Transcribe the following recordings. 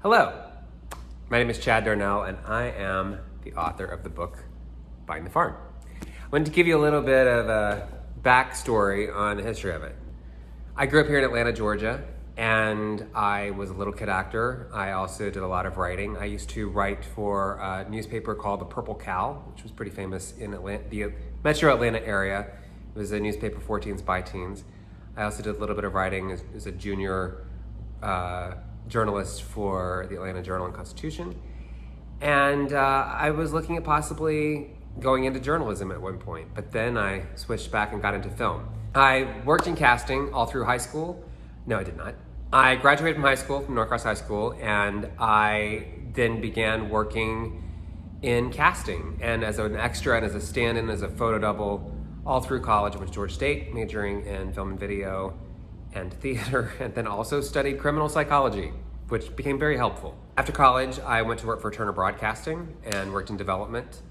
Hello, my name is Chad Darnell, and I am the author of the book, Buying the Farm. I wanted to give you a little bit of a backstory on the history of it. I grew up here in Atlanta, Georgia, and I was a little kid actor. I also did a lot of writing. I used to write for a newspaper called The Purple Cow, which was pretty famous in the metro Atlanta area. It was a newspaper for teens by teens. I also did a little bit of writing as a junior journalist for the Atlanta Journal and Constitution. And I was looking at possibly going into journalism at one point, but then I switched back and got into film. I worked in casting all through high school. No, I did not. I graduated from high school, from Norcross High School, and I then began working in casting and as an extra and as a stand-in, as a photo double, all through college. I went to Georgia State, majoring in film and video and theater, and then also studied criminal psychology, which became very helpful. After college, I went to work for Turner Broadcasting and worked in development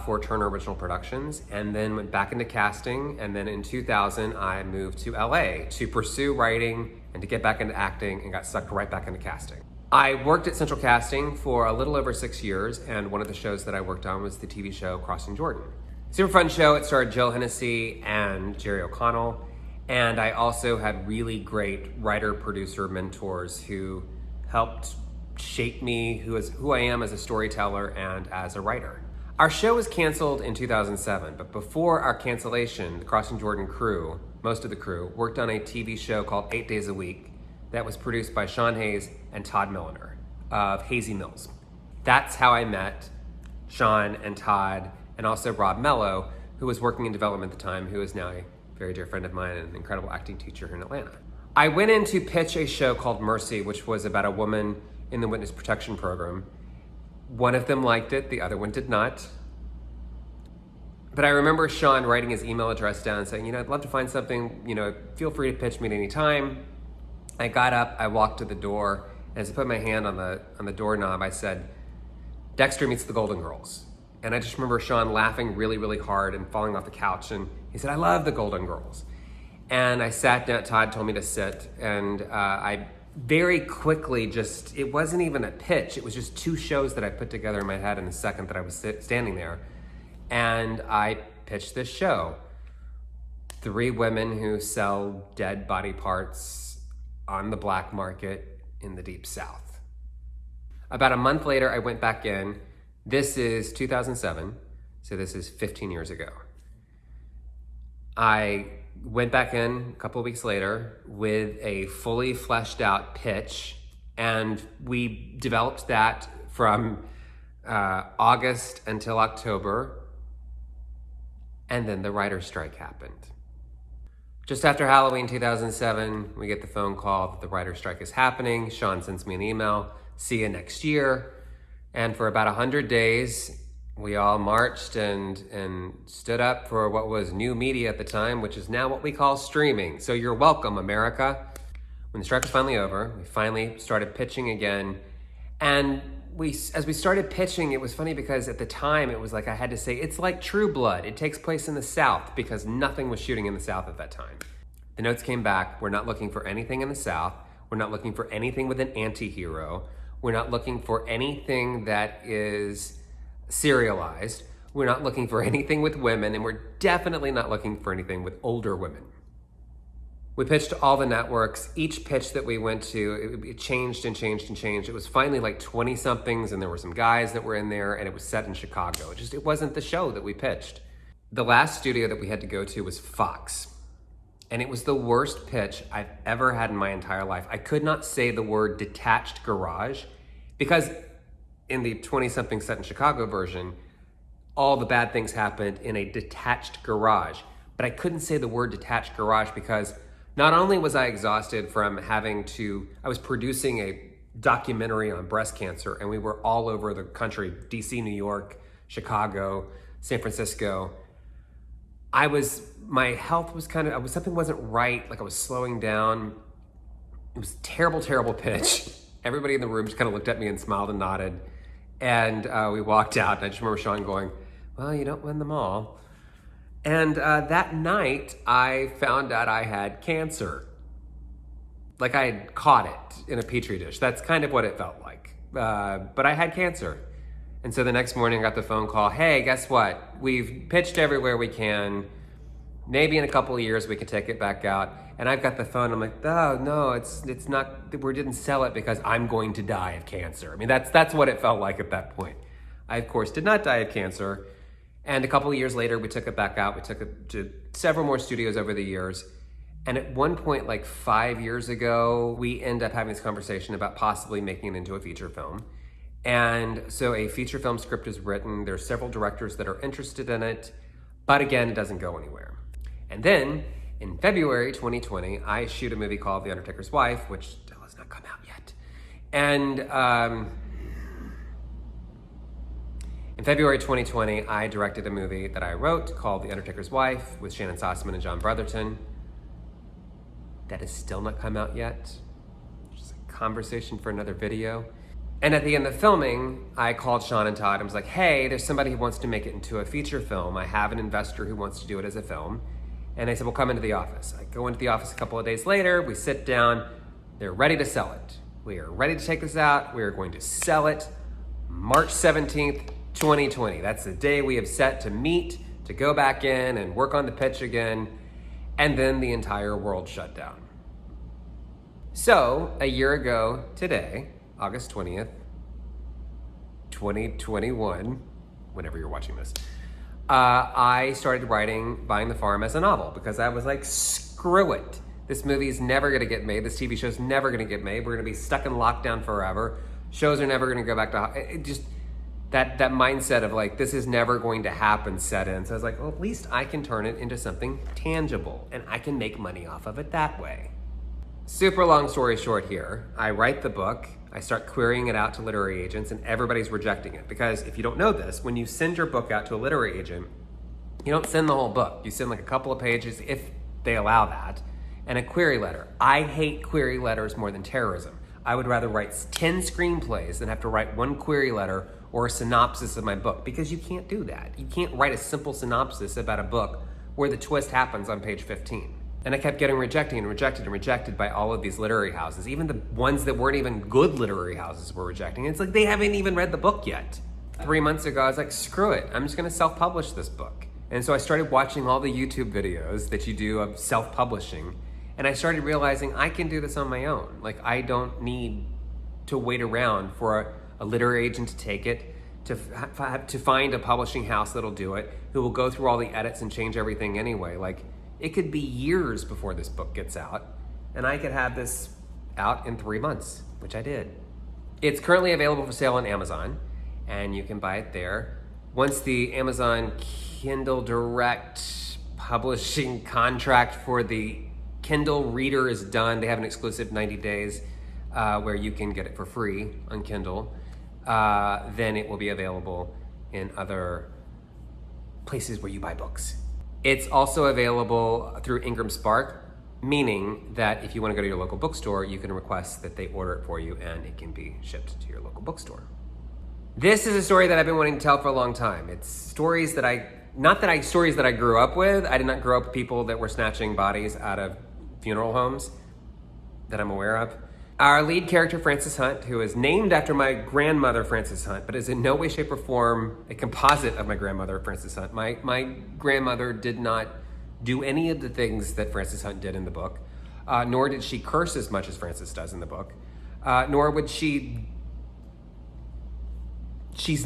for Turner Original Productions, and then went back into casting. And then in 2000, I moved to LA to pursue writing and to get back into acting, and got sucked right back into casting. I worked at Central Casting for a little over 6 years, and one of the shows that I worked on was the TV show Crossing Jordan. Super fun show. It starred Jill Hennessy and Jerry O'Connell. And I also had really great writer-producer mentors who helped shape me, who I am as a storyteller and as a writer. Our show was canceled in 2007, but before our cancellation, the Crossing Jordan crew, most of the crew, worked on a TV show called 8 Days a Week that was produced by Sean Hayes and Todd Milliner of Hazy Mills. That's how I met Sean and Todd, and also Rob Mello, who was working in development at the time, who is now a very dear friend of mine and an incredible acting teacher here in Atlanta. I went in to pitch a show called Mercy, which was about a woman in the witness protection program. One of them liked it, the other one did not. But I remember Sean writing his email address down and saying, I'd love to find something, feel free to pitch me at any time. I got up, I walked to the door, and as I put my hand on the doorknob, I said, "Dexter meets the Golden Girls." And I just remember Sean laughing really, really hard and falling off the couch. And he said, "I love the Golden Girls." And I sat down, Todd told me to sit. And I very quickly it wasn't even a pitch. It was just two shows that I put together in my head in the second that I was standing there. And I pitched this show. 3 women who sell dead body parts on the black market in the Deep South. About a month later, I went back in. This is 2007, so this is 15 years ago. I went back in a couple of weeks later with a fully fleshed out pitch, and we developed that from August until October, and then the writer's strike happened. Just after Halloween 2007, we get the phone call that the writer's strike is happening. Sean sends me an email, "See you next year." And for about 100 days, we all marched and stood up for what was new media at the time, which is now what we call streaming. So you're welcome, America. When the strike was finally over, we finally started pitching again. And as we started pitching, it was funny because at the time, it was like I had to say, it's like True Blood. It takes place in the South because nothing was shooting in the South at that time. The notes came back. We're not looking for anything in the South. We're not looking for anything with an anti-hero. We're not looking for anything that is serialized. We're not looking for anything with women, and we're definitely not looking for anything with older women. We pitched to all the networks. Each pitch that we went to, it changed and changed and changed. It was finally like 20-somethings, and there were some guys that were in there, and it was set in Chicago. It wasn't the show that we pitched. The last studio that we had to go to was Fox, and it was the worst pitch I've ever had in my entire life. I could not say the word detached garage because in the 20-something set in Chicago version, all the bad things happened in a detached garage. But I couldn't say the word detached garage because not only was I exhausted from I was producing a documentary on breast cancer, and we were all over the country, DC, New York, Chicago, San Francisco. My health was something wasn't right, like I was slowing down. It was a terrible, terrible pitch. Everybody in the room just kind of looked at me and smiled and nodded. And we walked out, and I just remember Sean going, "Well, you don't win them all." And that night, I found out I had cancer. like I had caught it in a petri dish. That's kind of what it felt like. But I had cancer. And so the next morning I got the phone call, hey, guess what? We've pitched everywhere we can. Maybe in a couple of years we can take it back out. And I've got the phone, I'm like, oh, no, it's not, we didn't sell it because I'm going to die of cancer. I mean, that's what it felt like at that point. I, of course, did not die of cancer. And a couple of years later, we took it back out. We took it to several more studios over the years. And at one point, like 5 years ago, we end up having this conversation about possibly making it into a feature film. And so a feature film script is written. There's several directors that are interested in it. But again, it doesn't go anywhere. And then in February 2020, I shoot a movie called The Undertaker's Wife, which still has not come out yet. And in February 2020, I directed a movie that I wrote called The Undertaker's Wife with Shannon Sossman and John Brotherton. That has still not come out yet. Just a conversation for another video. And at the end of filming, I called Sean and Todd and was like, hey, there's somebody who wants to make it into a feature film. I have an investor who wants to do it as a film. And they said, well, come into the office. I go into the office a couple of days later, we sit down, they're ready to sell it. We are ready to take this out. We are going to sell it March 17th, 2020. That's the day we have set to meet, to go back in and work on the pitch again. And then the entire world shut down. So a year ago today, August 20th, 2021, whenever you're watching this, I started writing Buying the Farm as a novel because I was like, screw it. This movie is never gonna get made. This TV show is never gonna get made. We're gonna be stuck in lockdown forever. Shows are never gonna go back to, it just, that mindset of like, this is never going to happen set in. So I was like, well, at least I can turn it into something tangible and I can make money off of it that way. Super long story short here, I write the book, I start querying it out to literary agents and everybody's rejecting it. Because if you don't know this, when you send your book out to a literary agent, you don't send the whole book. You send like a couple of pages if they allow that, and a query letter. I hate query letters more than terrorism. I would rather write 10 screenplays than have to write one query letter or a synopsis of my book, because you can't do that. You can't write a simple synopsis about a book where the twist happens on page 15. And I kept getting rejected by all of these literary houses. Even the ones that weren't even good literary houses were rejecting it. It's like they haven't even read the book yet. 3 months ago, I was like, screw it. I'm just gonna self-publish this book. And so I started watching all the YouTube videos that you do of self-publishing. And I started realizing I can do this on my own. Like, I don't need to wait around for a literary agent to take it, to find a publishing house that'll do it, who will go through all the edits and change everything anyway. Like, it could be years before this book gets out, and I could have this out in 3 months, which I did. It's currently available for sale on Amazon, and you can buy it there. Once the Amazon Kindle Direct publishing contract for the Kindle reader is done, they have an exclusive 90 days where you can get it for free on Kindle. Then it will be available in other places where you buy books. It's also available through Ingram Spark, meaning that if you want to go to your local bookstore, you can request that they order it for you and it can be shipped to your local bookstore. This is a story that I've been wanting to tell for a long time. It's stories that stories that I grew up with. I did not grow up with people that were snatching bodies out of funeral homes that I'm aware of. Our lead character, Frances Hunt, who is named after my grandmother, Frances Hunt, but is in no way, shape, or form a composite of my grandmother, Frances Hunt. My grandmother did not do any of the things that Frances Hunt did in the book, nor did she curse as much as Frances does in the book, nor would she's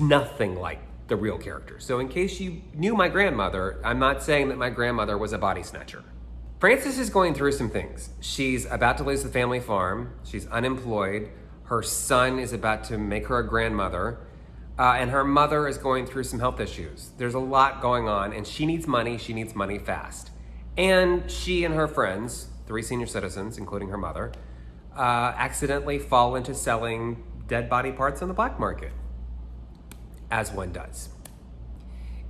nothing like the real character. So in case you knew my grandmother, I'm not saying that my grandmother was a body snatcher. Frances is going through some things. She's about to lose the family farm. She's unemployed. Her son is about to make her a grandmother. And her mother is going through some health issues. There's a lot going on, and she needs money. She needs money fast. And she and her friends, 3 senior citizens, including her mother, accidentally fall into selling dead body parts on the black market, as one does.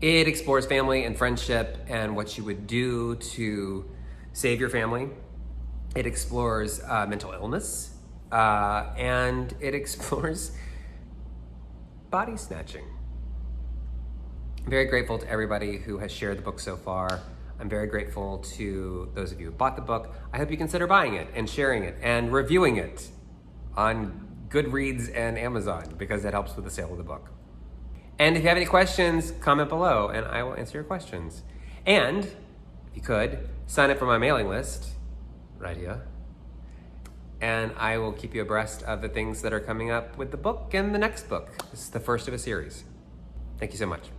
It explores family and friendship and what you would do to save your family. It explores mental illness, and it explores body snatching. I'm very grateful to everybody who has shared the book so far. I'm very grateful to those of you who bought the book. I hope you consider buying it and sharing it and reviewing it on Goodreads and Amazon, because that helps with the sale of the book. And if you have any questions, comment below and I will answer your questions. And if you could, sign up for my mailing list right here. And I will keep you abreast of the things that are coming up with the book and the next book. This is the first of a series. Thank you so much.